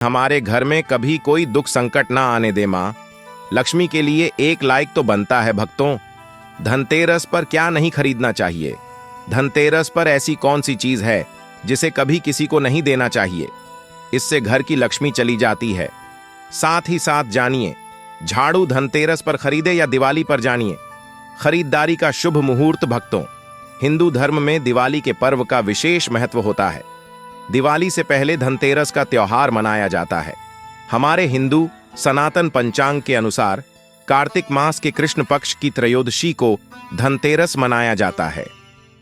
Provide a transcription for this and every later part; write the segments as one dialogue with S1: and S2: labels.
S1: हमारे घर में कभी कोई दुख संकट ना आने दे माँ। लक्ष्मी के लिए एक लाइक तो बनता है भक्तों। धनतेरस पर क्या नहीं खरीदना चाहिए? धनतेरस पर ऐसी कौन सी चीज है जिसे कभी किसी को नहीं देना चाहिए? इससे घर की लक्ष्मी चली जाती है। साथ ही साथ जानिए, झाड़ू धनतेरस पर खरीदे या दिवाली पर? जानिए खरीदारी का शुभ मुहूर्त। भक्तों, हिंदू धर्म में दिवाली के पर्व का विशेष महत्व होता है। दिवाली से पहले धनतेरस का त्योहार मनाया जाता है। हमारे हिंदू सनातन पंचांग के अनुसार कार्तिक मास के कृष्ण पक्ष की त्रयोदशी को धनतेरस मनाया जाता है।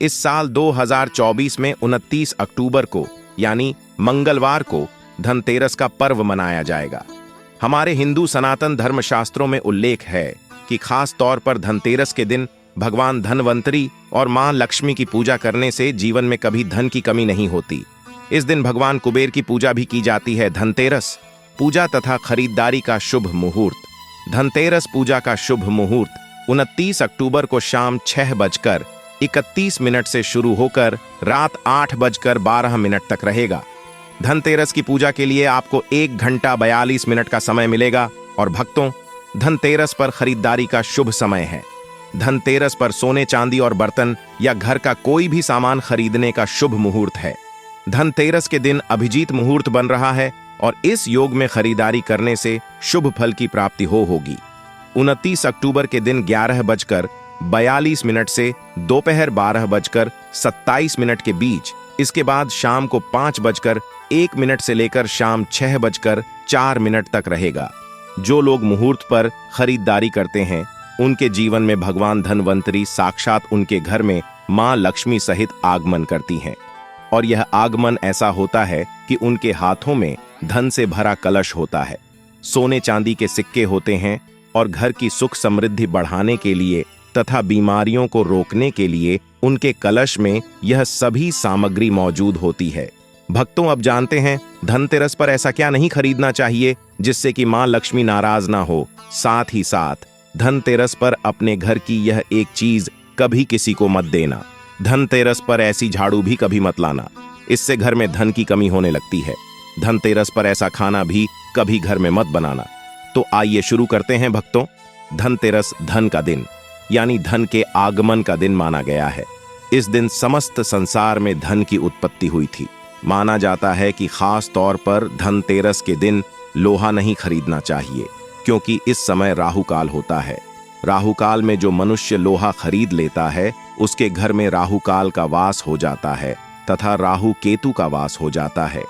S1: इस साल 2024 में 29 अक्टूबर को यानी मंगलवार को धनतेरस का पर्व मनाया जाएगा। हमारे हिंदू सनातन धर्म शास्त्रों में उल्लेख है कि खास तौर पर धनतेरस के दिन भगवान धनवंतरी और मां लक्ष्मी की पूजा करने से जीवन में कभी धन की कमी नहीं होती। इस दिन भगवान कुबेर की पूजा भी की जाती है। धनतेरस पूजा तथा खरीदारी का शुभ मुहूर्त। धनतेरस पूजा का शुभ मुहूर्त 29 अक्टूबर को शाम 6:31 से शुरू होकर रात 8:12 तक रहेगा। धनतेरस की पूजा के लिए आपको 1 घंटा 42 मिनट का समय मिलेगा। और भक्तों, धनतेरस पर खरीदारी का शुभ समय है। धनतेरस पर सोने चांदी और बर्तन या घर का कोई भी सामान खरीदने का शुभ मुहूर्त है। धनतेरस के दिन अभिजीत मुहूर्त बन रहा है और इस योग में खरीदारी करने से शुभ फल की प्राप्ति होगी। 29 अक्टूबर के दिन 11:42 से दोपहर 12:27 के बीच, इसके बाद शाम को 5:01 से लेकर शाम 6:04 तक रहेगा। जो लोग मुहूर्त पर खरीदारी करते हैं उनके जीवन में भगवान धनवंतरी साक्षात उनके घर में मां लक्ष्मी सहित आगमन करती हैं। और यह आगमन ऐसा होता है कि उनके हाथों में धन से भरा कलश होता है, सोने चांदी के सिक्के होते हैं और घर की सुख समृद्धि बढ़ाने के लिए तथा बीमारियों को रोकने के लिए उनके कलश में यह सभी सामग्री मौजूद होती है। भक्तों, अब जानते हैं धनतेरस पर ऐसा क्या नहीं खरीदना चाहिए जिससे कि मां लक्ष्मी नाराज ना हो। साथ ही साथ धनतेरस पर अपने घर की यह एक चीज कभी किसी को मत देना। धनतेरस पर ऐसी झाड़ू भी कभी मत लाना, इससे घर में धन की कमी होने लगती है। धनतेरस पर ऐसा खाना भी कभी घर में मत बनाना। तो आइए शुरू करते हैं भक्तों। धनतेरस धन का दिन यानी धन के आगमन का दिन माना गया है। इस दिन समस्त संसार में धन की उत्पत्ति हुई थी। माना जाता है कि खास तौर पर धनतेरस के दिन लोहा नहीं खरीदना चाहिए, क्योंकि इस समय राहुकाल होता है। राहुकाल में जो मनुष्य लोहा खरीद लेता है उसके घर में राहुकाल का वास हो जाता है तथा राहु केतु का वास हो जाता है।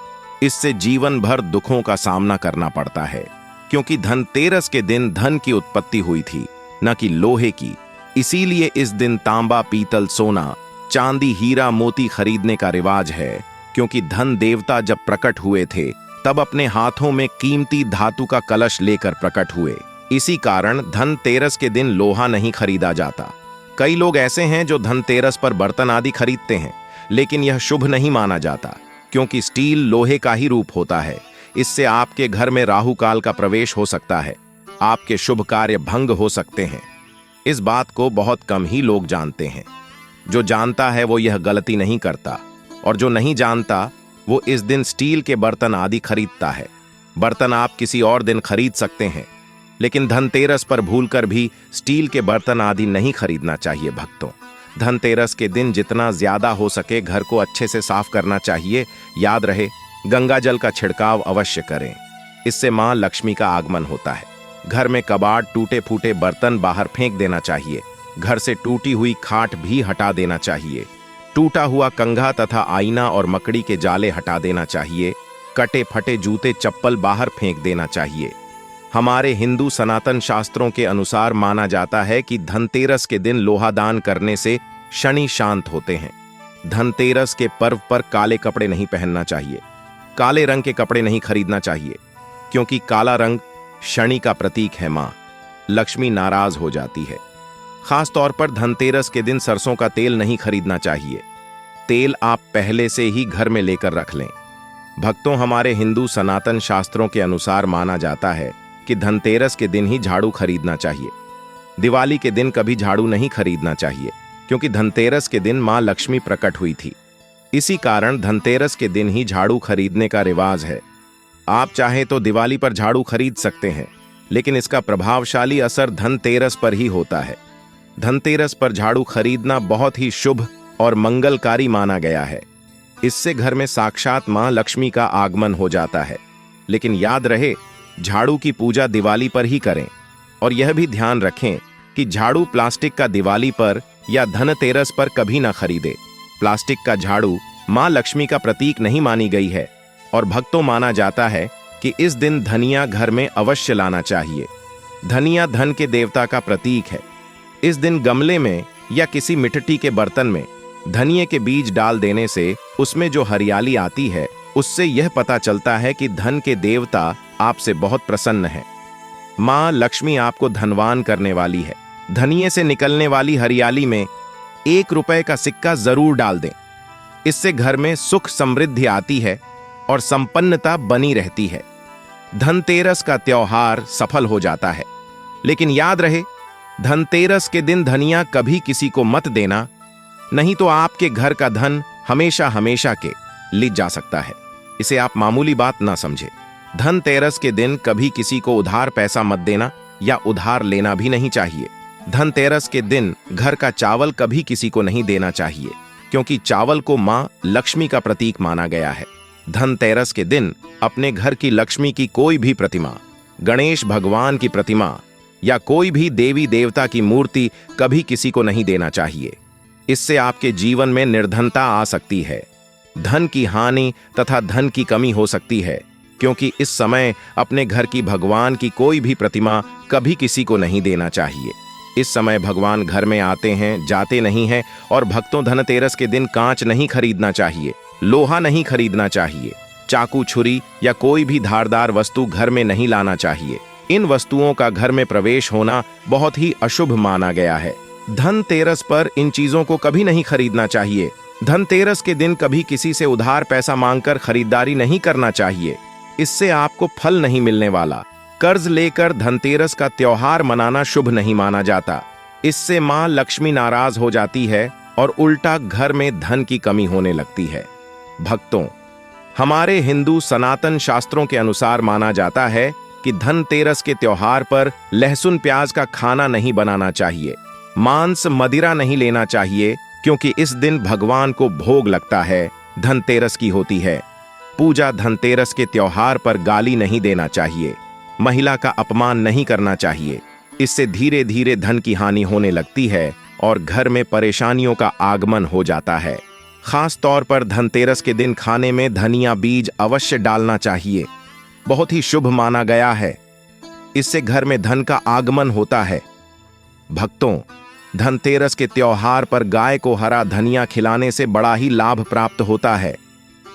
S1: इससे जीवन भर दुखों का सामना करना पड़ता है, क्योंकि धनतेरस के दिन धन की उत्पत्ति हुई थी, न कि लोहे की। इसीलिए इस दिन तांबा, पीतल, सोना, चांदी, हीरा, मोती खरीदने का रिवाज है, क्योंकि धन देवता जब प्रकट हुए थे तब अपने हाथों में कीमती धातु का कलश लेकर प्रकट हुए। इसी कारण धनतेरस के दिन लोहा नहीं खरीदा जाता। कई लोग ऐसे हैं जो धनतेरस पर बर्तन आदि खरीदते हैं, लेकिन यह शुभ नहीं माना जाता, क्योंकि स्टील लोहे का ही रूप होता है। इससे आपके घर में राहुकाल का प्रवेश हो सकता है, आपके शुभ कार्य भंग हो सकते हैं। इस बात को बहुत कम ही लोग जानते हैं। जो जानता है वो यह गलती नहीं करता, और जो नहीं जानता वो इस दिन स्टील के बर्तन आदि खरीदता है। बर्तन आप किसी और दिन खरीद सकते हैं, लेकिन धनतेरस पर भूलकर भी स्टील के बर्तन आदि नहीं खरीदना चाहिए। भक्तों, धनतेरस के दिन जितना ज्यादा हो सके घर को अच्छे से साफ करना चाहिए। याद रहे, गंगा जल का छिड़काव अवश्य करें, इससे मां लक्ष्मी का आगमन होता है। घर में कबाड़, टूटे फूटे बर्तन बाहर फेंक देना चाहिए। घर से टूटी हुई खाट भी हटा देना चाहिए। टूटा हुआ कंघा तथा आईना और मकड़ी के जाले हटा देना चाहिए। कटे फटे जूते चप्पल बाहर फेंक देना चाहिए। हमारे हिंदू सनातन शास्त्रों के अनुसार माना जाता है कि धनतेरस के दिन लोहा दान करने से शनि शांत होते हैं। धनतेरस के पर्व पर काले कपड़े नहीं पहनना चाहिए। काले रंग के कपड़े नहीं खरीदना चाहिए, क्योंकि काला रंग शनि का प्रतीक है। मां लक्ष्मी नाराज हो जाती है। खास तौर पर धनतेरस के दिन सरसों का तेल नहीं खरीदना चाहिए। तेल आप पहले से ही घर में लेकर रख लें। भक्तों, हमारे हिंदू सनातन शास्त्रों के अनुसार माना जाता है कि धनतेरस के दिन ही झाड़ू खरीदना चाहिए। दिवाली के दिन कभी झाड़ू नहीं खरीदना चाहिए, क्योंकि धनतेरस के दिन मां लक्ष्मी प्रकट हुई थी। इसी कारण धनतेरस के दिन ही झाड़ू खरीदने का रिवाज है। आप चाहे तो दिवाली पर झाड़ू खरीद सकते हैं, लेकिन इसका प्रभावशाली असर धनतेरस पर ही होता है। धनतेरस पर झाड़ू खरीदना बहुत ही शुभ और मंगलकारी माना गया है। इससे घर में साक्षात मां लक्ष्मी का आगमन हो जाता है। लेकिन याद रहे, झाड़ू की पूजा दिवाली पर ही करें, और यह भी ध्यान रखें कि झाड़ू प्लास्टिक का दिवाली पर या धनतेरस पर कभी ना खरीदे। प्लास्टिक का झाड़ू मां लक्ष्मी का प्रतीक नहीं मानी गई है, और भक्तों माना जाता है कि इस दिन धनिया घर में अवश्य लाना चाहिए। धनिया धन के देवता का प्रतीक है। इस दिन गमले में या किसी मिट्टी के बर्तन में धनिये के बीज डाल देने से उसमें जो हरियाली आती है, उससे यह पता चलता है कि धन के देवता आपसे बहुत प्रसन्न हैं। मां लक्ष्मी आपको धनवान करने वाली है। धनिये से निकलने वाली हरियाली में 1 रुपए का सिक्का जरूर डाल दें। इससे घर में सुख समृद्धि आती है और संपन्नता बनी रहती है। धनतेरस का त्योहार सफल हो जाता है। लेकिन याद रहे, धनतेरस के दिन धनिया कभी किसी को मत देना, नहीं तो आपके घर का धन हमेशा हमेशा के लिए जा सकता है। इसे आप मामूली बात ना समझे। धनतेरस के दिन कभी किसी को उधार पैसा मत देना या उधार लेना भी नहीं चाहिए। धनतेरस के दिन घर का चावल कभी किसी को नहीं देना चाहिए, क्योंकि चावल को मां लक्ष्मी का प्रतीक माना गया है। धनतेरस के दिन अपने घर की लक्ष्मी की कोई भी प्रतिमा, गणेश भगवान की प्रतिमा या कोई भी देवी देवता की मूर्ति कभी किसी को नहीं देना चाहिए। इससे आपके जीवन में निर्धनता आ सकती है, धन की हानि तथा धन की कमी हो सकती है, क्योंकि इस समय अपने घर की भगवान की कोई भी प्रतिमा कभी किसी को नहीं देना चाहिए। इस समय भगवान घर में आते हैं, जाते नहीं हैं, और भक्तों धनतेरस के दिन कांच नहीं खरीदना चाहिए, लोहा नहीं खरीदना चाहिए, चाकू छुरी या कोई भी धारदार वस्तु घर में नहीं लाना चाहिए। इन वस्तुओं का घर में प्रवेश होना बहुत ही अशुभ माना गया है। धनतेरस पर इन चीजों को कभी नहीं खरीदना चाहिए। धनतेरस के दिन कभी किसी से उधार पैसा मांगकर खरीदारी नहीं करना चाहिए। इससे आपको फल नहीं मिलने वाला। कर्ज लेकर धनतेरस का त्योहार मनाना शुभ नहीं माना जाता। इससे मां लक्ष्मी नाराज हो जाती है और उल्टा घर में धन की कमी होने लगती है। भक्तों, हमारे हिंदू सनातन शास्त्रों के अनुसार माना जाता है कि धनतेरस के त्योहार पर लहसुन प्याज का खाना नहीं बनाना चाहिए, मांस मदिरा नहीं लेना चाहिए, क्योंकि इस दिन भगवान को भोग लगता है, धनतेरस की होती है। पूजा धनतेरस के त्योहार पर गाली नहीं देना चाहिए, महिला का अपमान नहीं करना चाहिए। इससे धीरे धीरे धन की हानि होने लगती है और घर में परेशानियों का आगमन हो जाता है। खास तौर पर धनतेरस के दिन खाने में धनिया बीज अवश्य डालना चाहिए, बहुत ही शुभ माना गया है। इससे घर में धन का आगमन होता है। भक्तों, धनतेरस के त्योहार पर गाय को हरा धनिया खिलाने से बड़ा ही लाभ प्राप्त होता है।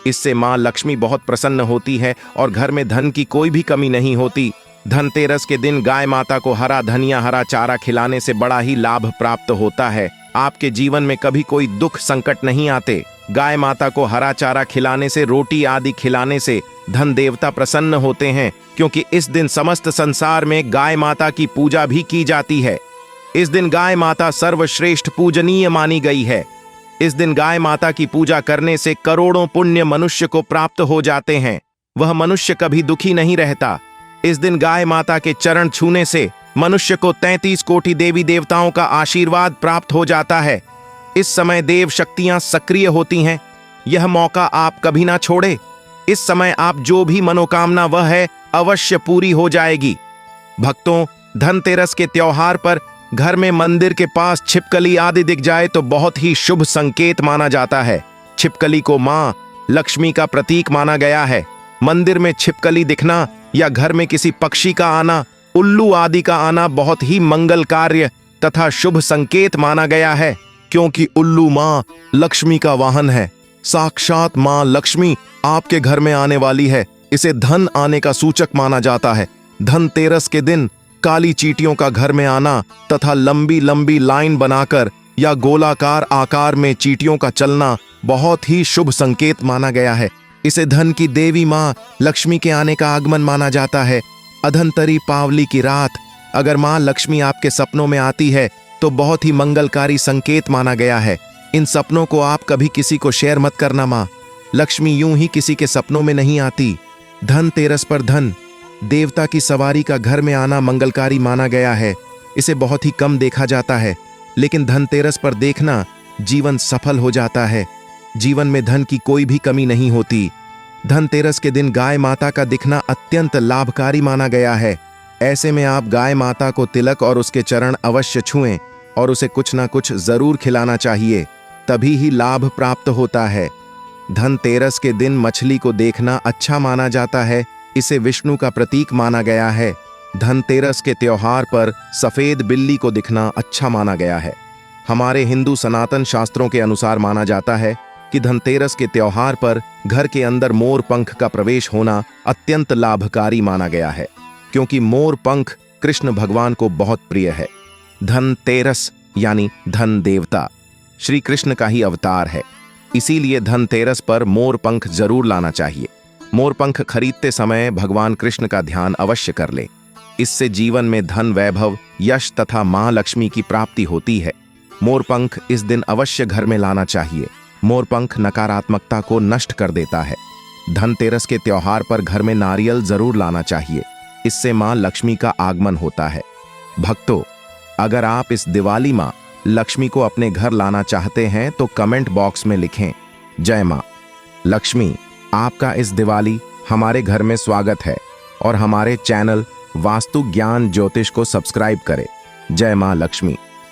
S1: इससे मां लक्ष्मी बहुत प्रसन्न होती है और घर में धन की कोई भी कमी नहीं होती। धनतेरस के दिन गाय माता को हरा धनिया, हरा चारा खिलाने से बड़ा ही लाभ प्राप्त होता है। आपके जीवन में कभी कोई दुख संकट नहीं आते। गाय माता को हरा चारा खिलाने से, रोटी आदि खिलाने से धन देवता प्रसन्न होते हैं, क्योंकि इस दिन समस्त संसार में गाय माता की पूजा भी की जाती है। इस दिन गाय माता सर्वश्रेष्ठ पूजनीय मानी गई है। इस दिन गाय माता की पूजा करने से करोड़ों पुण्य मनुष्य को प्राप्त हो जाते हैं। वह मनुष्य कभी दुखी नहीं रहता। इस दिन गाय माता के चरण छूने से मनुष्य को 33 कोटि देवी देवताओं का आशीर्वाद प्राप्त हो जाता है। इस समय देव शक्तियां सक्रिय होती हैं। यह मौका आप कभी ना छोड़े। इस समय आप जो भी मनोकामना वह है अवश्य पूरी हो जाएगी। भक्तों, धनतेरस के त्योहार पर घर में मंदिर के पास छिपकली आदि दिख जाए तो बहुत ही शुभ संकेत माना जाता है। छिपकली को मां लक्ष्मी का प्रतीक माना गया है। मंदिर में छिपकली दिखना या घर में किसी पक्षी का आना, उल्लू आदि का आना बहुत ही मंगल कार्य तथा शुभ संकेत माना गया है, क्योंकि उल्लू मां लक्ष्मी का वाहन है। साक्षात मां लक्ष्मी आपके घर में आने वाली है। इसे धन आने का सूचक माना जाता है। धनतेरस के दिन काली चींटियों का घर में आना तथा लंबी लंबी लाइन बनाकर या गोलाकार आकार में चींटियों का चलना बहुत ही शुभ संकेत माना गया है। इसे धन की देवी मां लक्ष्मी के आने का आगमन माना जाता है। अधनतरी पावली की रात अगर मां लक्ष्मी आपके सपनों में आती है तो बहुत ही मंगलकारी संकेत माना गया है। इन सपनों को आप कभी किसी को शेयर मत करना। मां लक्ष्मी यूं ही किसी के सपनों में नहीं आती। धनतेरस पर धन देवता की सवारी का घर में आना मंगलकारी माना गया है। इसे बहुत ही कम देखा जाता है, लेकिन धनतेरस पर देखना जीवन सफल हो जाता है। जीवन में धन की कोई भी कमी नहीं होती। धनतेरस के दिन गाय माता का दिखना अत्यंत लाभकारी माना गया है। ऐसे में आप गाय माता को तिलक और उसके चरण अवश्य छुएं और उसे कुछ ना कुछ जरूर खिलाना चाहिए, तभी ही लाभ प्राप्त होता है। धनतेरस के दिन मछली को देखना अच्छा माना जाता है। इसे विष्णु का प्रतीक माना गया है। धनतेरस के त्योहार पर सफेद बिल्ली को दिखना अच्छा माना गया है। हमारे हिंदू सनातन शास्त्रों के अनुसार माना जाता है कि धनतेरस के त्योहार पर घर के अंदर मोर पंख का प्रवेश होना अत्यंत लाभकारी माना गया है, क्योंकि मोर पंख कृष्ण भगवान को बहुत प्रिय है। धनतेरस यानी धन देवता श्री कृष्ण का ही अवतार है, इसीलिए धनतेरस पर मोर पंख जरूर लाना चाहिए। मोर पंख खरीदते समय भगवान कृष्ण का ध्यान अवश्य कर ले। इससे जीवन में धन वैभव यश तथा मां लक्ष्मी की प्राप्ति होती है। मोर पंख इस दिन अवश्य घर में लाना चाहिए। मोर पंख नकारात्मकता को नष्ट कर देता है। धनतेरस के त्योहार पर घर में नारियल जरूर लाना चाहिए, इससे मां लक्ष्मी का आगमन होता है। भक्तों, अगर आप इस दिवाली मां लक्ष्मी को अपने घर लाना चाहते हैं तो कमेंट बॉक्स में लिखें जय मां लक्ष्मी। आपका इस दिवाली हमारे घर में स्वागत है और हमारे चैनल वास्तु ज्ञान ज्योतिष को सब्सक्राइब करें। जय मां लक्ष्मी।